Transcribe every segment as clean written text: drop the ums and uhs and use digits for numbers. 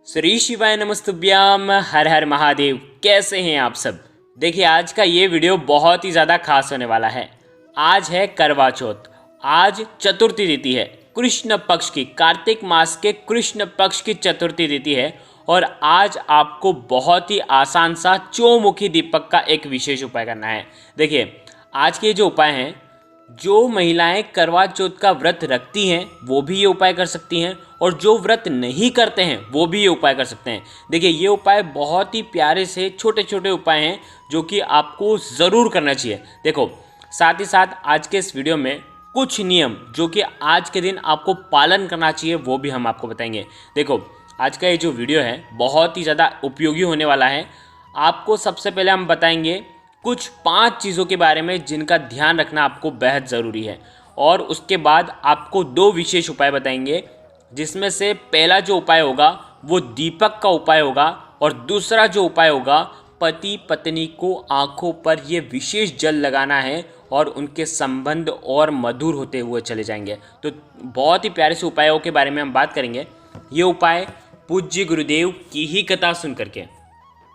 श्री शिवाय नमस्तुभ्याम। हर हर महादेव। कैसे हैं आप सब। देखिए आज का ये वीडियो बहुत ही ज़्यादा खास होने वाला है। आज है करवा चौथ। आज चतुर्थी तिथि है, कृष्ण पक्ष की, कार्तिक मास के कृष्ण पक्ष की चतुर्थी तिथि है। और आज आपको बहुत ही आसान सा चौमुखी दीपक का एक विशेष उपाय करना है। देखिए आज के जो उपाय हैं, जो महिलाएं करवा चौथ का व्रत रखती हैं वो भी ये उपाय कर सकती हैं, और जो व्रत नहीं करते हैं वो भी ये उपाय कर सकते हैं। देखिए ये उपाय बहुत ही प्यारे से छोटे छोटे उपाय हैं जो कि आपको ज़रूर करना चाहिए। देखो साथ ही साथ आज के इस वीडियो में कुछ नियम जो कि आज के दिन आपको पालन करना चाहिए वो भी हम आपको बताएंगे। देखो आज का ये जो वीडियो है बहुत ही ज़्यादा उपयोगी होने वाला है। आपको सबसे पहले हम बताएंगे कुछ 5 चीज़ों के बारे में जिनका ध्यान रखना आपको बेहद ज़रूरी है, और उसके बाद आपको 2 विशेष उपाय बताएंगे, जिसमें से पहला जो उपाय होगा वो दीपक का उपाय होगा, और दूसरा जो उपाय होगा पति पत्नी को आँखों पर ये विशेष जल लगाना है और उनके संबंध और मधुर होते हुए चले जाएंगे। तो बहुत ही प्यारे से उपायों के बारे में हम बात करेंगे। ये उपाय पूज्य गुरुदेव की ही कथा सुन करके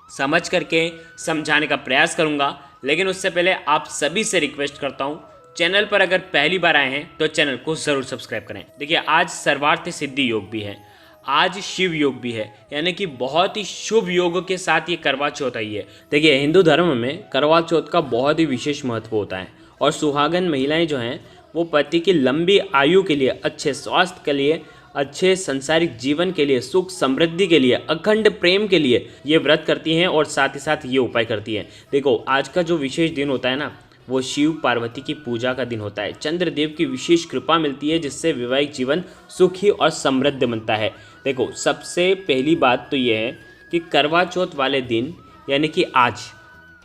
समझ करके समझाने का प्रयास करूंगा। लेकिन उससे पहले आप सभी से रिक्वेस्ट करता हूं, चैनल पर अगर पहली बार आए हैं तो चैनल को ज़रूर सब्सक्राइब करें। देखिए आज सर्वार्थ सिद्धि योग भी है, आज शिव योग भी है, यानी कि बहुत ही शुभ योग के साथ ये करवा चौथ आई है। देखिए हिंदू धर्म में करवा चौथ का बहुत ही विशेष महत्व होता है, और सुहागन महिलाएँ जो हैं वो पति की लंबी आयु के लिए, अच्छे स्वास्थ्य के लिए, अच्छे संसारिक जीवन के लिए, सुख समृद्धि के लिए, अखंड प्रेम के लिए ये व्रत करती हैं और साथ ही साथ ये उपाय करती हैं। देखो आज का जो विशेष दिन होता है ना, वो शिव पार्वती की पूजा का दिन होता है। चंद्रदेव की विशेष कृपा मिलती है जिससे वैवाहिक जीवन सुखी और समृद्ध बनता है। देखो सबसे पहली बात तो ये है कि करवा चौथ वाले दिन यानी कि आज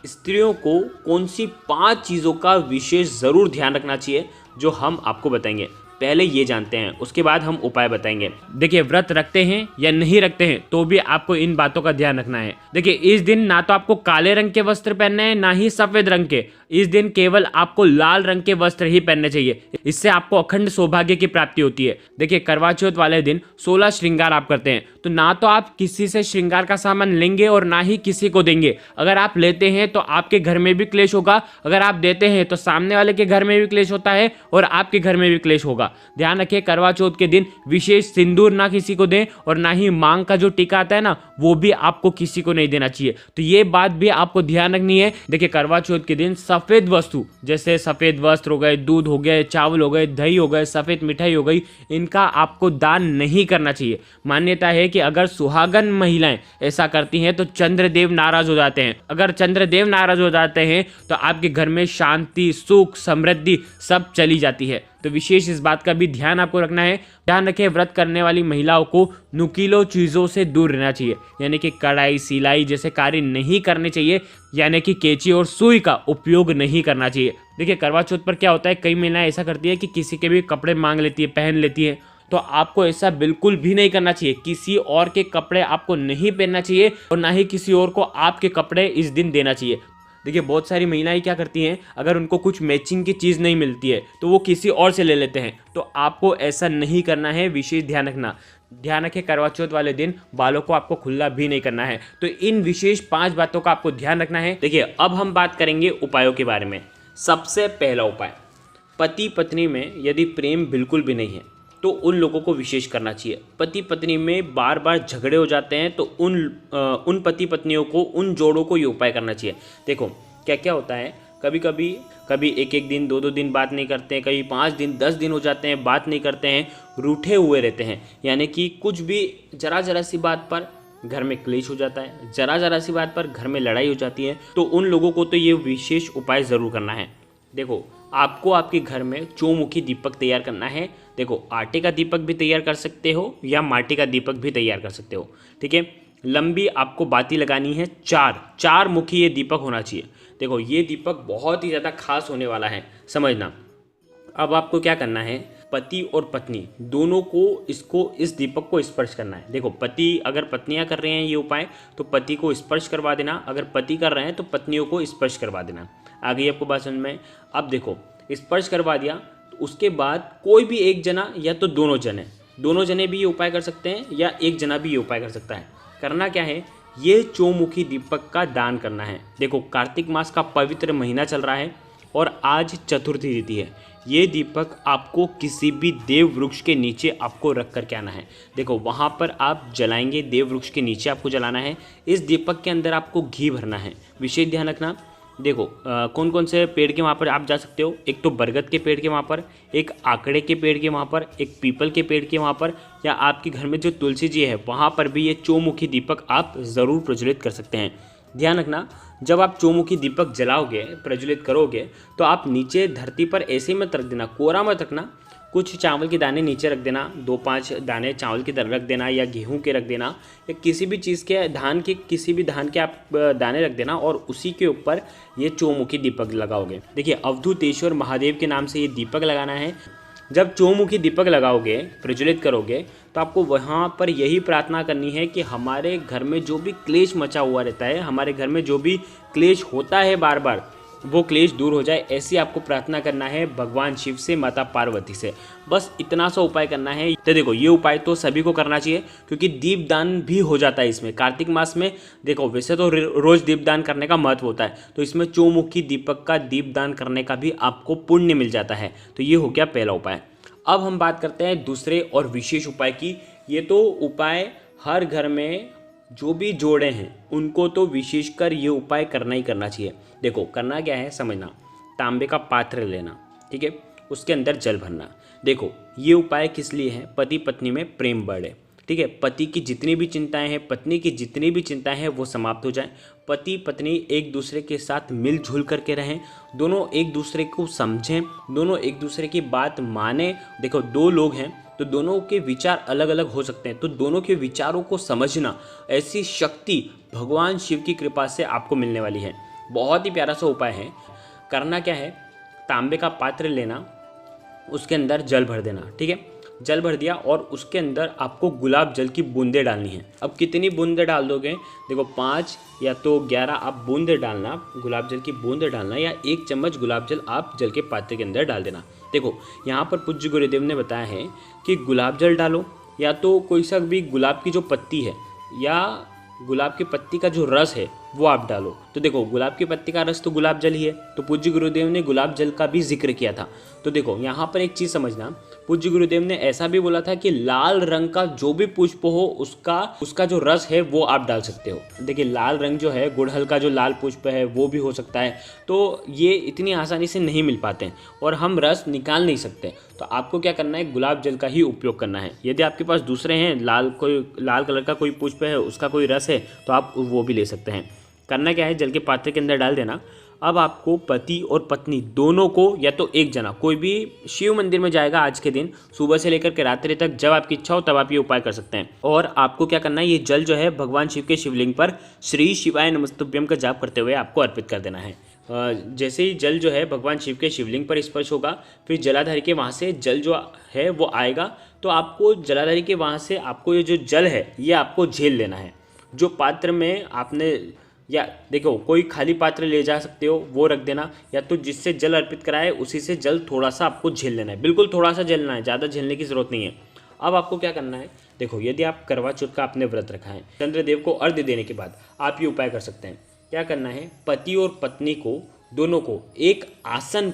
स्त्रियों को कौन सी 5 चीज़ों का विशेष ज़रूर ध्यान रखना चाहिए जो हम आपको बताएंगे। पहले ये जानते हैं, उसके बाद हम उपाय बताएंगे। देखिए व्रत रखते हैं या नहीं रखते हैं तो भी आपको इन बातों का ध्यान रखना है। देखिए इस दिन ना तो आपको काले रंग के वस्त्र पहनने हैं ना ही सफेद रंग के। इस दिन केवल आपको लाल रंग के वस्त्र ही पहनने चाहिए। इससे आपको अखंड सौभाग्य की प्राप्ति होती है। देखिए करवा चौथ वाले दिन 16 श्रृंगार आप करते हैं, तो ना तो आप किसी से श्रृंगार का सामान लेंगे और ना ही किसी को देंगे। अगर आप लेते हैं तो आपके घर में भी क्लेश होगा, अगर आप देते हैं तो सामने वाले के घर में भी क्लेश होता है और आपके घर में भी क्लेश होगा। ध्यान रखिए करवा चौथ के दिन विशेष सिंदूर ना किसी को दें, और ना ही मांग का जो टीका आता है ना वो भी आपको किसी को नहीं देना चाहिए। तो ये बात भी आपको ध्यान रखनी है। देखिए करवा चौथ के दिन सफेद वस्तु जैसे सफेद वस्त्र हो गए, दूध हो गए, चावल हो गए, दही हो गए, सफेद मिठाई हो गई, इनका आपको दान नहीं करना चाहिए। मान्यता है कि अगर सुहागन महिलाएं ऐसा करती हैं तो चंद्रदेव नाराज हो जाते हैं। अगर चंद्रदेव नाराज हो जाते हैं तो आपके घर में शांति, सुख, समृद्धि सब चली जाती है। तो विशेष इस बात का भी ध्यान आपको रखना है। ध्यान रखें व्रत करने वाली महिलाओं को नुकीलो चीज़ों से दूर रहना चाहिए, यानी कि कढ़ाई, सिलाई जैसे कार्य नहीं करने चाहिए, यानी कि कैंची और सुई का उपयोग नहीं करना चाहिए। देखिए करवा चौथ पर क्या होता है, कई महिलाएं ऐसा करती है कि किसी के भी कपड़े मांग लेती है, पहन लेती है। तो आपको ऐसा बिल्कुल भी नहीं करना चाहिए। किसी और के कपड़े आपको नहीं पहनना चाहिए और ना ही किसी और को आपके कपड़े इस दिन देना चाहिए। देखिए बहुत सारी महिलाएं क्या करती हैं, अगर उनको कुछ मैचिंग की चीज़ नहीं मिलती है तो वो किसी और से ले लेते हैं। तो आपको ऐसा नहीं करना है, विशेष ध्यान रखना। ध्यान रखें करवा चौथ वाले दिन बालों को आपको खुला भी नहीं करना है। तो इन विशेष 5 बातों का आपको ध्यान रखना है। देखिए अब हम बात करेंगे उपायों के बारे में। सबसे पहला उपाय, पति पत्नी में यदि प्रेम बिल्कुल भी नहीं है तो उन लोगों को विशेष करना चाहिए। पति पत्नी में बार बार झगड़े हो जाते हैं तो उन पति पत्नियों को, उन जोड़ों को ये उपाय करना चाहिए। देखो क्या क्या होता है, कभी एक दिन 2 दिन बात नहीं करते हैं, कभी 5 दिन 10 दिन हो जाते हैं बात नहीं करते हैं, रूठे हुए रहते हैं। यानी कि कुछ भी जरा सी बात पर घर में क्लेश हो जाता है, जरा सी बात पर घर में लड़ाई हो जाती है। तो उन लोगों को तो ये विशेष उपाय ज़रूर करना है। देखो आपको आपके घर में चौमुखी दीपक तैयार करना है। देखो आटे का दीपक भी तैयार कर सकते हो या माटी का दीपक भी तैयार कर सकते हो, ठीक है। लंबी आपको बाती लगानी है, 4 मुखी ये दीपक होना चाहिए। देखो ये दीपक बहुत ही ज़्यादा खास होने वाला है, समझना। अब आपको क्या करना है, पति और पत्नी दोनों को इस दीपक को स्पर्श करना है। देखो पति, अगर पत्नियां कर रहे हैं ये उपाय तो पति को स्पर्श करवा देना, अगर पति कर रहे हैं तो पत्नियों को स्पर्श करवा देना। आ गई आपको बात समझ में। अब देखो स्पर्श करवा दिया तो उसके बाद कोई भी एक जना या तो दोनों जने दोनों जने भी ये उपाय कर सकते हैं या एक जना भी ये उपाय कर सकता है। करना क्या है, ये चौमुखी दीपक का दान करना है। देखो कार्तिक मास का पवित्र महीना चल रहा है और आज चतुर्थी तिथि है। ये दीपक आपको किसी भी देव वृक्ष के नीचे आपको रख करके आना है। देखो वहाँ पर आप जलाएंगे, देव वृक्ष के नीचे आपको जलाना है। इस दीपक के अंदर आपको घी भरना है। विशेष ध्यान रखना, देखो कौन कौन से पेड़ के वहाँ पर आप जा सकते हो। एक तो बरगद के पेड़ के वहाँ पर, एक आकड़े के पेड़ के वहाँ पर, एक पीपल के पेड़ के वहाँ पर, या आपके घर में जो तुलसी जी है वहाँ पर भी ये चौमुखी दीपक आप ज़रूर प्रज्वलित कर सकते हैं। ध्यान रखना, जब आप चौमुखी दीपक जलाओगे, प्रज्वलित करोगे, तो आप नीचे धरती पर ऐसे ही मत रख देना, कोरा मत रखना। कुछ चावल के दाने नीचे रख देना, 2-5 दाने चावल के रख देना, या गेहूं के रख देना, या किसी भी चीज़ के धान के, किसी भी धान के आप दाने रख देना और उसी के ऊपर ये चौमुखी दीपक लगाओगे। देखिए अवधूतेश्वर महादेव के नाम से ये दीपक लगाना है। जब चौमुखी दीपक लगाओगे, प्रज्वलित करोगे, तो आपको वहाँ पर यही प्रार्थना करनी है कि हमारे घर में जो भी क्लेश मचा हुआ रहता है, हमारे घर में जो भी क्लेश होता है बार बार, वो क्लेश दूर हो जाए, ऐसी आपको प्रार्थना करना है भगवान शिव से, माता पार्वती से। बस इतना सा उपाय करना है। तो देखो ये उपाय तो सभी को करना चाहिए क्योंकि दीपदान भी हो जाता है इसमें। कार्तिक मास में देखो वैसे तो रोज दीपदान करने का महत्व होता है, तो इसमें चौमुखी दीपक का दीपदान करने का भी आपको पुण्य मिल जाता है। तो ये हो गया पहला उपाय। अब हम बात करते हैं दूसरे और विशेष उपाय की। ये तो उपाय हर घर में जो भी जोड़े हैं उनको तो विशेषकर ये उपाय करना ही करना चाहिए। देखो करना क्या है समझना, तांबे का पात्र लेना, ठीक है, उसके अंदर जल भरना। देखो ये उपाय किस लिए है, पति पत्नी में प्रेम बढ़े, ठीक है, पति की जितनी भी चिंताएं हैं, पत्नी की जितनी भी चिंताएं हैं वो समाप्त हो जाएं, पति पत्नी एक दूसरे के साथ मिलजुल करके रहें, दोनों एक दूसरे को समझें, दोनों एक दूसरे की बात माने। देखो दो लोग हैं तो दोनों के विचार अलग अलग हो सकते हैं, तो दोनों के विचारों को समझना, ऐसी शक्ति भगवान शिव की कृपा से आपको मिलने वाली है। बहुत ही प्यारा सा उपाय है। करना क्या है, तांबे का पात्र लेना, उसके अंदर जल भर देना, ठीक है, जल भर दिया और उसके अंदर आपको गुलाब जल की बूंदें डालनी है। अब कितनी बूंदें डाल दोगे, देखो 5 या तो 11 आप बूंदें डालना, गुलाब जल की बूंदें डालना, या 1 चम्मच गुलाब जल आप जल के पात्र के अंदर डाल देना। देखो यहाँ पर पूज्य गुरुदेव ने बताया है कि गुलाब जल डालो, या तो कोई सा भी गुलाब की जो पत्ती है या गुलाब की पत्ती का जो रस है वो आप डालो। तो देखो गुलाब की पत्ती का रस तो गुलाब जल ही है, तो पूज्य गुरुदेव ने गुलाब जल का भी जिक्र किया था। तो देखो यहाँ पर एक चीज़ समझना, पूज्य गुरुदेव ने ऐसा भी बोला था कि लाल रंग का जो भी पुष्प हो उसका जो रस है वो आप डाल सकते हो। देखिए लाल रंग जो है, गुड़हल का जो लाल पुष्प है वो भी हो सकता है, तो ये इतनी आसानी से नहीं मिल पाते हैं और हम रस निकाल नहीं सकते। तो आपको क्या करना है, गुलाब जल का ही उपयोग करना है। यदि आपके पास दूसरे हैं, लाल कलर का कोई पुष्प है, उसका कोई रस है, तो आप वो भी ले सकते हैं। करना क्या है, जल के पात्र के अंदर डाल देना। अब आपको पति और पत्नी दोनों को, या तो एक जना कोई भी शिव मंदिर में जाएगा आज के दिन सुबह से लेकर के रात्रि तक, जब आपकी इच्छा हो तब आप ये उपाय कर सकते हैं। और आपको क्या करना है, ये जल जो है भगवान शिव के शिवलिंग पर श्री शिवाय नमस्तुभ्यम का जाप करते हुए आपको अर्पित कर देना है। जैसे ही जल जो है भगवान शिव के शिवलिंग पर स्पर्श होगा, फिर जलाधारी के वहाँ से जल जो है वो आएगा, तो आपको जलाधारी के वहाँ से आपको ये जो जल है ये आपको झेल लेना है। जो पात्र में आपने, या देखो कोई खाली पात्र ले जा सकते हो वो रख देना, या तो जिससे जल अर्पित कराए उसी से जल थोड़ा सा आपको झेल लेना है, बिल्कुल थोड़ा सा झेलना है, ज़्यादा झेलने की ज़रूरत नहीं है। अब आपको क्या करना है, देखो यदि आप करवा चौथ का आपने व्रत रखा है, चंद्रदेव को अर्घ्य देने के बाद आप ये उपाय कर सकते हैं। क्या करना है, पति और पत्नी को दोनों को एक आसन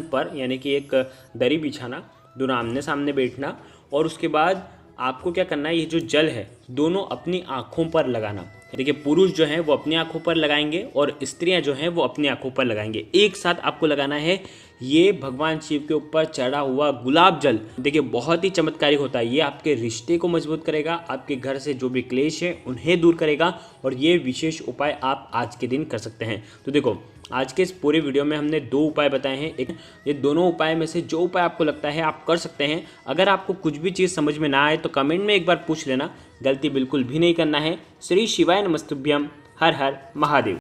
पर यानी कि एक दरी बिछाना, दोनों आमने सामने बैठना, और उसके बाद आपको क्या करना है, ये जो जल है दोनों अपनी आँखों पर लगाना। देखिए पुरुष जो हैं वो अपनी आँखों पर लगाएंगे और स्त्रियां जो हैं वो अपनी आँखों पर लगाएंगे। एक साथ आपको लगाना है ये भगवान शिव के ऊपर चढ़ा हुआ गुलाब जल। देखिए बहुत ही चमत्कारिक होता है, ये आपके रिश्ते को मजबूत करेगा, आपके घर से जो भी क्लेश है उन्हें दूर करेगा, और ये विशेष उपाय आप आज के दिन कर सकते हैं। तो देखो आज के इस पूरे वीडियो में हमने 2 उपाय बताए हैं। एक ये दोनों उपाय में से जो उपाय आपको लगता है आप कर सकते हैं। अगर आपको कुछ भी चीज़ समझ में ना आए तो कमेंट में एक बार पूछ लेना, गलती बिल्कुल भी नहीं करना है। श्री शिवाय नमस्तुभ्यम। हर हर महादेव।